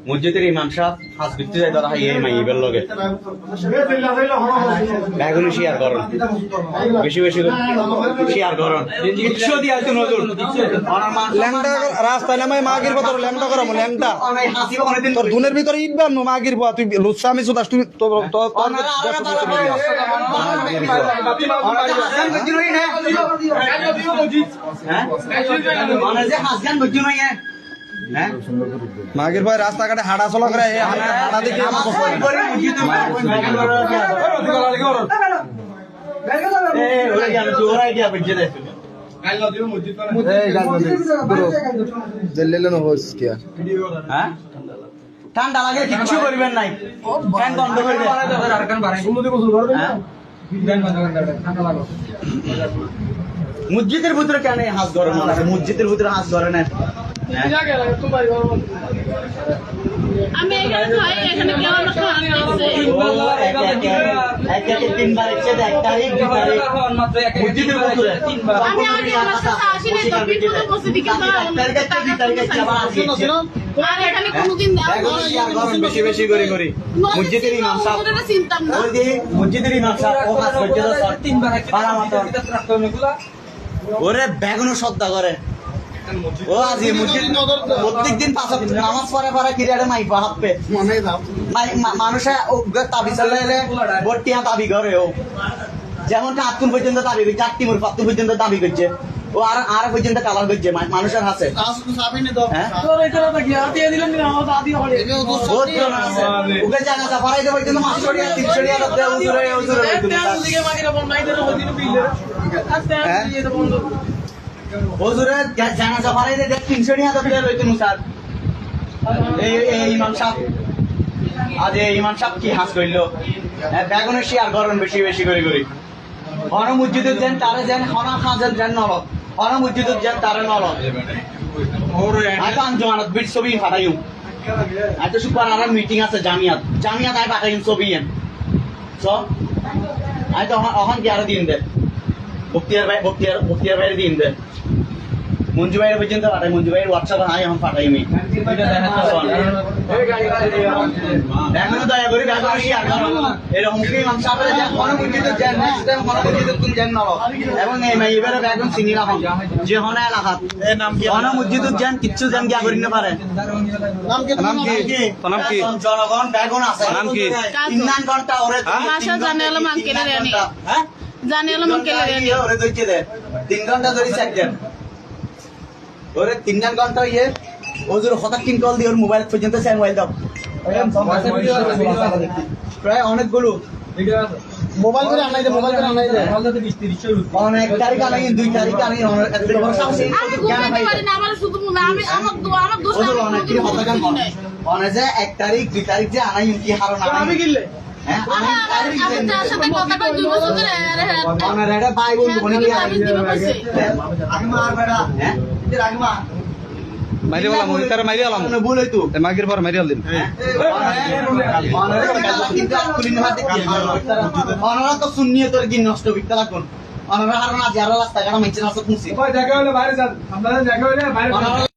মসজিদের ইমাম সাহেব হাজ করতে যায় তারা এই মাইবের লগে বেগুনি শেয়ার করুন বেশি বেশি শেয়ার করুন কিচ্ছু দিয়া তো নজর ল্যাংটা রাস্তায় নামাই মাগির বতর ল্যাংটা করামু ল্যাংটা তোর দুনের ভিতরে ইট বাম মাগির বয়া তুই লুচ্ছা আমি সুদাস তুই তো মাগির ভাই রাস্তাঘাটে হাঁটা চলা করে হাঁটা দেখে ঠান্ডা লাগে কিচ্ছু করবেন নাই ফ্যান বন্ধ করে মসজিদের ভিতরে কেন হাত গরম মসজিদের ভিতরে হাত ধরে না আমি এখানে খাই এখানে কেউ আমার খাওয়ানো আছে তিনবার ইচ্ছে এক তারিখ দুই তারিখ মসজিদের ভিতরে আমি আগে আমার সাথে আসিনি তো বিপদে পড়ছি দিকে আর এখানে কোনোদিন বেশি বেশি করে করি মসজিদের ইমাম সাহেব চিন্তা না ওই যে মসজিদের ইমাম সাহেব ও কাজ করতে তিনবার ওরে বেগুনো শ্রদ্ধা করে ও আজি প্রত্যেকদিন নামাজ পড়ে পড়ে কিরাড়ে মাই হাঁপবে মানুষে তাবি চালাইলে বটিয়া দাবি করে ও যেমন আত্মন পর্যন্ত দাবি করছে 8 পাত্তুন পর্যন্ত দাবি করছে ও আর পর্যন্ত কালার করছে মানুষের হাতে ওকে জানা যা পড়াইতে পর্যন্ত 500 টাকা 300 টাকা হুজুরে জানাজা পড়াইতে 300 টাকা লইতেন স্যার এই ইমাম সাহেব আজ এই ইমাম সাহেব কি হাস কইলো বেগুনের শেয়ার গরম বেশি বেশি করে করি হন মসজিদের যেন তারে যেন হনা খাজেন যেন নরক হন মসজিদের যেন তারে নরক আজ আঞ্জমানত বিট ছবি ফাটাইও আজ তো শুক্রবার আর মিটিং আছে জামিয়াত আই পাঠাইম ছবি এন সব আজ তো অহন কি আর দিন দে বক্তিয়ার বাইরে দিন দে মঞ্জু ভাইয়ের পর্যন্ত পাঠাই মঞ্জু ভাইয়ের হোয়াটসঅ্যাপ আই এখন পাঠাইমি এখনো দয়া করি এরকম কি ইমাম সাহেবের এবং এই মাইবের বেগুন চিনি রাখুন যে হনে এলাকাত হন মসজিদুর যেন কিচ্ছু যেন গিয়া করি না পারে নাম কি জনগণ বেগুন আছে নাম কি 3 ঘন্টা ওরে জানালো মাঙ্কেলে রেনি জানালো মাঙ্কেলে রেনি ওরে দইতে দে 3 ঘন্টা ধরে চেক দেন ওরে 3 ঘন্টা ইয়ে ওজুর হঠাৎ কিন কল দিয়ে ওর মোবাইল পর্যন্ত চাই মোবাইল দাও প্রায় অনেকগুলো মোবাইল করে আনাই দে অনেক তারিখ আনাই 2 তারিখ আনাই আমার শুধু আমি আমার দোস্ত অনেক কি হতা গান অনেক যে 1 তারিখ 2 তারিখ যে আনাই কি হারো না আমি গিললে হ্যাঁ আমি তারিখ দেন তার সাথে কথা কই 2 বছর ধরে আমার এটা ভাই বন্ধু বনে কি আগে মার বেড়া হ্যাঁ আগে মা মাইরে বলা মনি তার মাইরে আলাম বলেই তো মাগির পর মাইরে আলদিন অনারা তো শুনিয়ে তোর কি নষ্ট বিকতে লাগুন অনারা হারনা যারা রাস্তা কাটা মাইছে না তো খুশি দেখা হলে বাইরে যান আপনারা দেখা হলে বাইরে